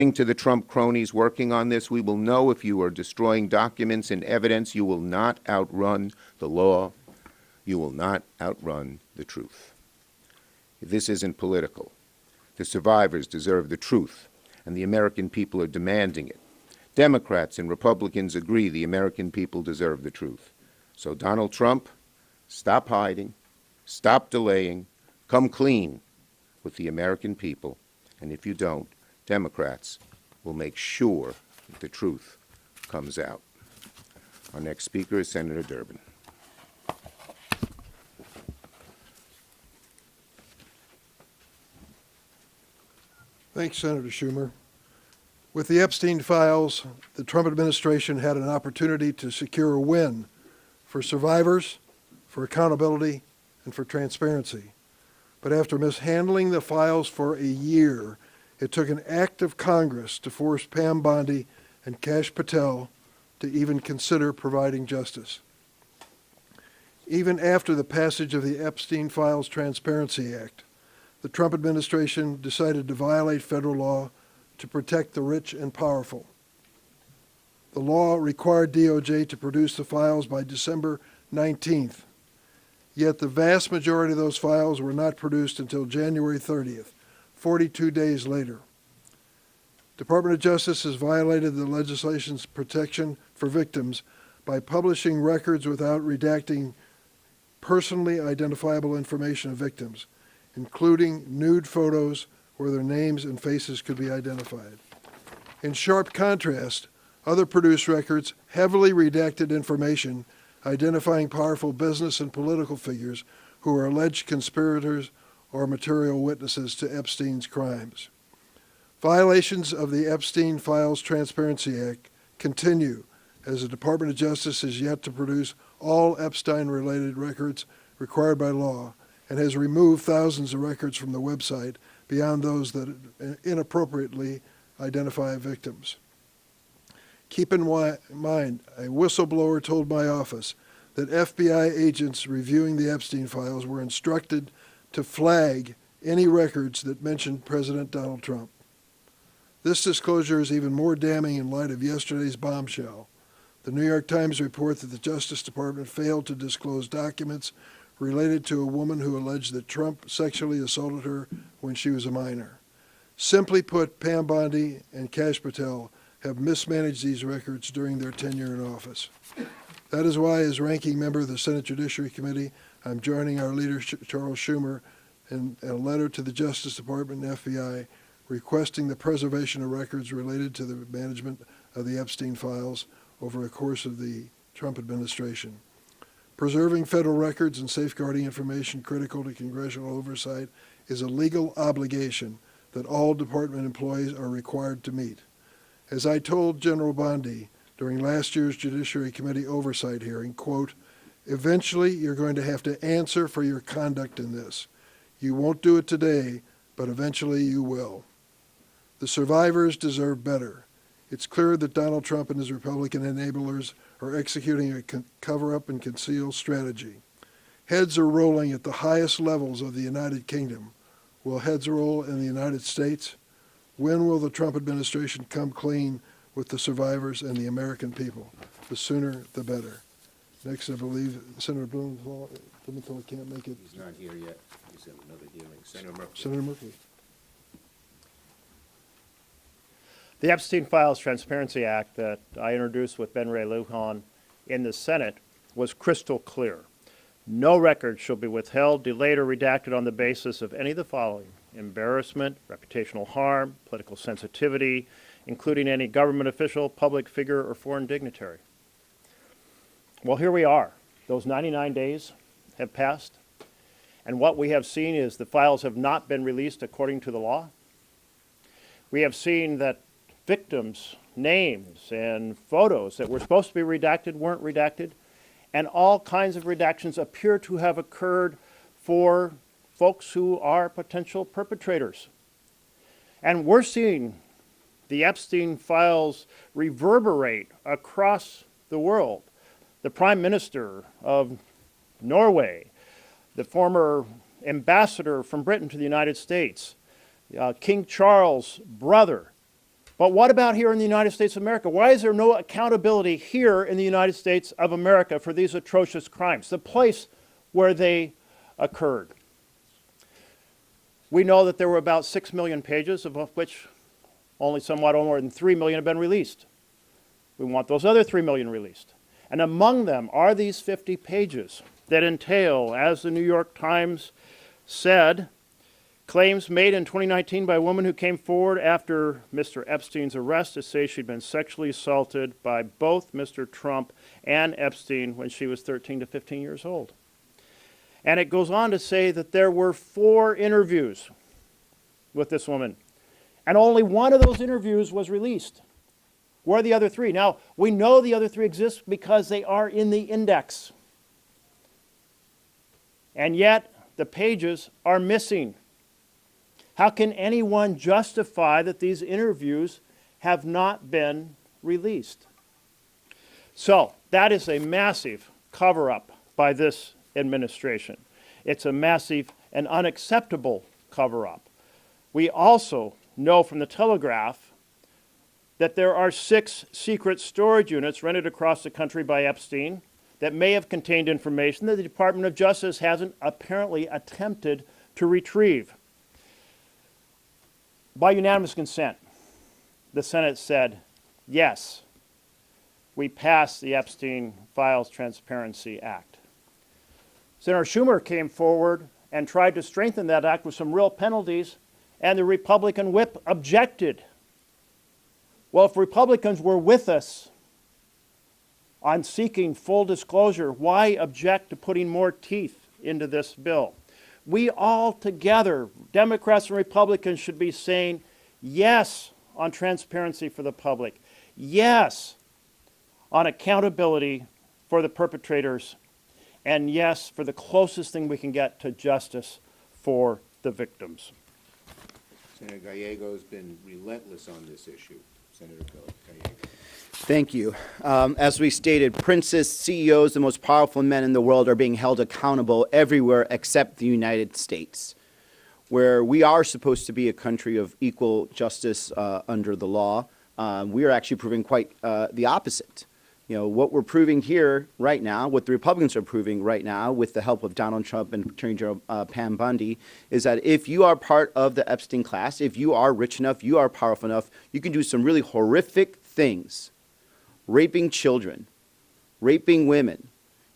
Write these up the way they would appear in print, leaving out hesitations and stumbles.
To the Trump cronies working on this, we will know if you are destroying documents and evidence. You will not outrun the law. You will not outrun the truth. This isn't political. The survivors deserve the truth, and the American people are demanding it. Democrats and Republicans agree the American people deserve the truth. So Donald Trump, stop hiding, stop delaying, come clean with the American people, and if you don't, Democrats will make sure that the truth comes out. Our next speaker is Senator Durbin. Thanks, Senator Schumer. With the Epstein files, the Trump administration had an opportunity to secure a win for survivors, for accountability, and for transparency. But after mishandling the files for a year, it took an act of Congress to force Pam Bondi and Kash Patel to even consider providing justice. Even after the passage of the Epstein Files Transparency Act, the Trump administration decided to violate federal law to protect the rich and powerful. The law required DOJ to produce the files by December 19th, yet the vast majority of those files were not produced until January 30th. 42 days later. Department of Justice has violated the legislation's protection for victims by publishing records without redacting personally identifiable information of victims, including nude photos where their names and faces could be identified. In sharp contrast, other produced records heavily redacted information identifying powerful business and political figures who are alleged conspirators or material witnesses to Epstein's crimes. Violations of the Epstein Files Transparency Act continue as the Department of Justice has yet to produce all Epstein-related records required by law and has removed thousands of records from the website beyond those that inappropriately identify victims. Keep in mind, a whistleblower told my office that FBI agents reviewing the Epstein files were instructed to flag any records that mentioned President Donald Trump. This disclosure is even more damning in light of yesterday's bombshell. The New York Times report that the Justice Department failed to disclose documents related to a woman who alleged that Trump sexually assaulted her when she was a minor. Simply put, Pam Bondi and Kash Patel have mismanaged these records during their tenure in office. That is why, as ranking member of the Senate Judiciary Committee, I'm joining our leader, Charles Schumer, in a letter to the Justice Department and FBI requesting the preservation of records related to the management of the Epstein files over the course of the Trump administration. Preserving federal records and safeguarding information critical to congressional oversight is a legal obligation that all department employees are required to meet. As I told General Bondi during last year's Judiciary Committee oversight hearing, quote, "Eventually you're going to have to answer for your conduct in this. You won't do it today, but eventually you will." The survivors deserve better. It's clear that Donald Trump and his Republican enablers are executing a cover-up and conceal strategy. Heads are rolling at the highest levels of the United Kingdom. Will heads roll in the United States? When will the Trump administration come clean with the survivors and the American people? The sooner, the better. Next, I believe Senator Blumenthal can't make it. He's not here yet. He's in another hearing. Senator Murphy. Senator Murphy. The Epstein Files Transparency Act that I introduced with Ben Ray Lujan in the Senate was crystal clear. No record shall be withheld, delayed, or redacted on the basis of any of the following: embarrassment, reputational harm, political sensitivity, including any government official, public figure, or foreign dignitary. Well, here we are. Those 99 days have passed, and what we have seen is the files have not been released according to the law. We have seen that victims' names and photos that were supposed to be redacted weren't redacted, and all kinds of redactions appear to have occurred for folks who are potential perpetrators. And we're seeing the Epstein files reverberate across the world. The Prime Minister of Norway, the former ambassador from Britain to the United States, King Charles' brother, But what about here in the United States of America? Why is there no accountability here in the United States of America for these atrocious crimes, the place where they occurred? We know that there were about 6 million pages, of which only somewhat more than 3 million have been released. We want those other 3 million released. And among them are these 50 pages that entail, as the New York Times said, claims made in 2019 by a woman who came forward after Mr. Epstein's arrest to say she'd been sexually assaulted by both Mr. Trump and Epstein when she was 13 to 15 years old. And it goes on to say that there were 4 interviews with this woman, and only one of those interviews was released. Where are the other 3? Now, we know the other 3 exist because they are in the index. And yet, the pages are missing. How can anyone justify that these interviews have not been released? So, that is a massive cover-up by this administration. It's a massive and unacceptable cover-up. We also know from the Telegraph that there are 6 secret storage units rented across the country by Epstein that may have contained information that the Department of Justice hasn't apparently attempted to retrieve. By unanimous consent, the Senate said, yes, we passed the Epstein Files Transparency Act. Senator Schumer came forward and tried to strengthen that act with some real penalties, and the Republican whip objected. Well, if Republicans were with us on seeking full disclosure, why object to putting more teeth into this bill? We all together, Democrats and Republicans, should be saying yes on transparency for the public, yes on accountability for the perpetrators, and yes for the closest thing we can get to justice for the victims. Senator Gallego's been relentless on this issue. Senator Gallego. Thank you. As we stated, princes, CEOs, the most powerful men in the world are being held accountable everywhere except the United States, where we are supposed to be a country of equal justice under the law. We are actually proving quite the opposite. You know, what we're proving here right now, what the Republicans are proving right now with the help of Donald Trump and Attorney General Pam Bondi, is that if you are part of the Epstein class, if you are rich enough, you are powerful enough, you can do some really horrific things. Raping children, raping women,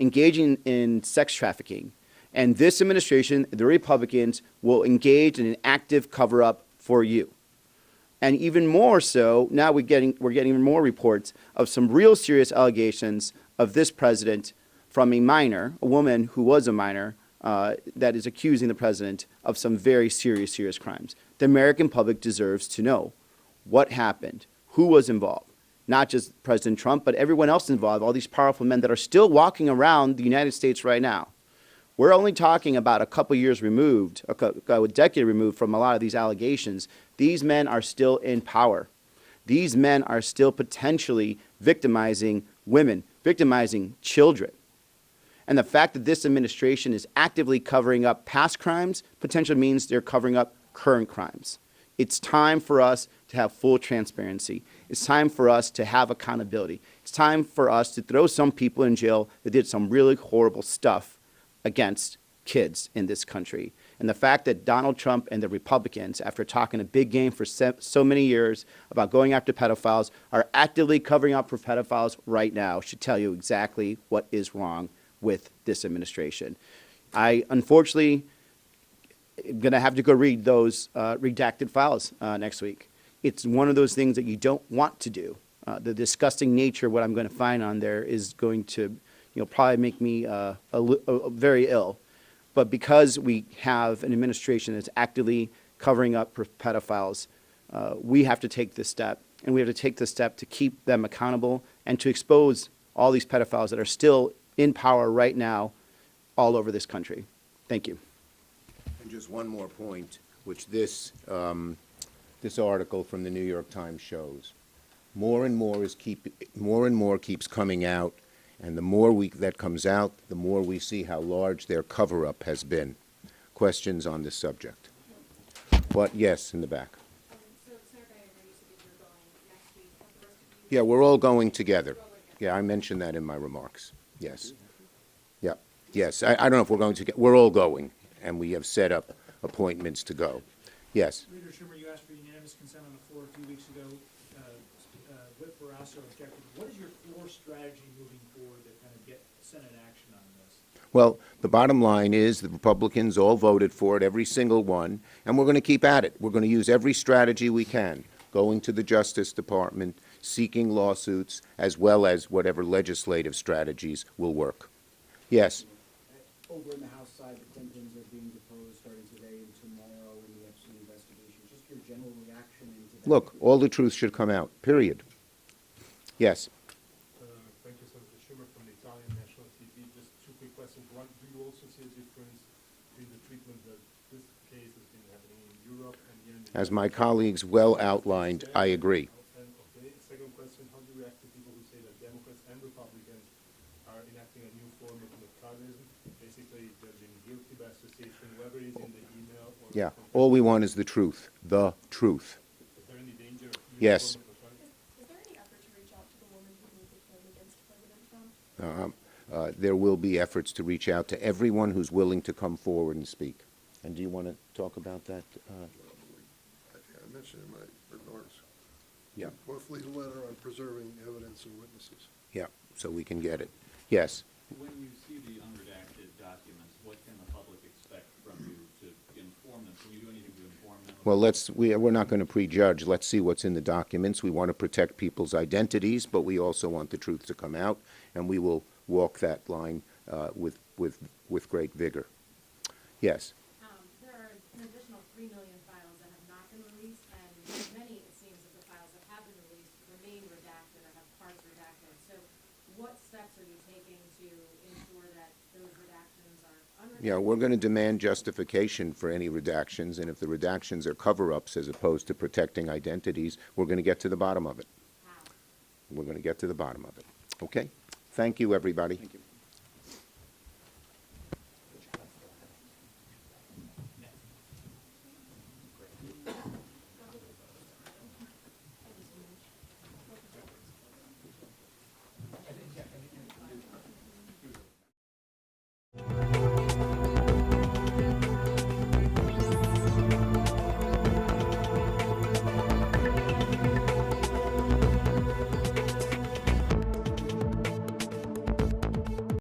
engaging in sex trafficking. And this administration, the Republicans, will engage in an active cover-up for you. And even more so, now we're getting even more reports of some real serious allegations of this president from a minor, a woman who was a minor, that is accusing the president of some very serious crimes. The American public deserves to know what happened, who was involved. Not just President Trump, but everyone else involved, all these powerful men that are still walking around the United States right now. We're only talking about a couple years removed, a decade removed from a lot of these allegations. These men are still in power. These men are still potentially victimizing women, victimizing children. And the fact that this administration is actively covering up past crimes potentially means they're covering up current crimes. It's time for us to have full transparency. It's time for us to have accountability. It's time for us to throw some people in jail that did some really horrible stuff against kids in this country. And the fact that Donald Trump and the Republicans, after talking a big game for so many years about going after pedophiles, are actively covering up for pedophiles right now should tell you exactly what is wrong with this administration. I unfortunately am going to have to go read those redacted files next week. It's one of those things that you don't want to do. The disgusting nature of what I'm going to find on there is going to probably make me very ill. But because we have an administration that's actively covering up for pedophiles, we have to take this step. And we have to take this step to keep them accountable and to expose all these pedophiles that are still in power right now all over this country. Thank you. And just one more point, which this article from the New York Times shows. More and more keeps coming out. And the more that comes out, the more we see how large their cover-up has been. Questions on this subject? What? Yes, in the back. So, Senator Gallego, you said that you're going Yeah, we're all going together. Yeah, I mentioned that in my remarks. Yes. Yeah, yes. I don't know if we're going to get, we're all going, and we have set up appointments to go. Yes. Leader Schumer, you asked for unanimous consent on the floor a few weeks ago. Whip Barrasso objected. What is your floor strategy moving forward to kind of get Senate action on this? Well, the bottom line is the Republicans all voted for it, every single one, and we're going to keep at it. We're going to use every strategy we can, going to the Justice Department, seeking lawsuits, as well as whatever legislative strategies will work. Yes. Over in the House side, the Clintons are being deposed starting today and tomorrow in the Epstein investigation. Just your general reaction into that. Look, all the truth should come out, period. Yes. Thank you, Senator Schumer from the Italian National TV. Just two quick questions. One, do you also see a difference between the treatment that this case has been happening in Europe and here in the As my colleagues well outlined, I agree. And, okay, second question, how do you react to people who say that Democrats and Republicans are enacting a new form of McCarthyism, basically judging guilty by association, whoever is in the email or... Yeah, all we want is the truth, the truth. Is there any danger of new Yes. form of McCarthyism? Is there any effort to reach out to the woman who made the claim against President Trump? There will be efforts to reach out to everyone who's willing to come forward and speak. And do you want to talk about that? I think I mentioned in my remarks. Yeah. Both lead a letter on preserving evidence and witnesses. Yeah, so we can get it. Yes. When you see the unredacted documents, what can the public expect from you to inform them? Can you do anything to inform them? Well, we're not going to prejudge. Let's see what's in the documents. We want to protect people's identities, but we also want the truth to come out, and we will walk that line with great vigor. Yes. There are an additional 3 million files that have not been released, and many, it seems, of the files that have been released remain redacted or have parts redacted. So what steps are you taking to ensure that those redactions are unredacted? Yeah, we're going to demand justification for any redactions, and if the redactions are cover-ups as opposed to protecting identities, we're going to get to the bottom of it. How? We're going to get to the bottom of it. Okay? Thank you, everybody. Thank you.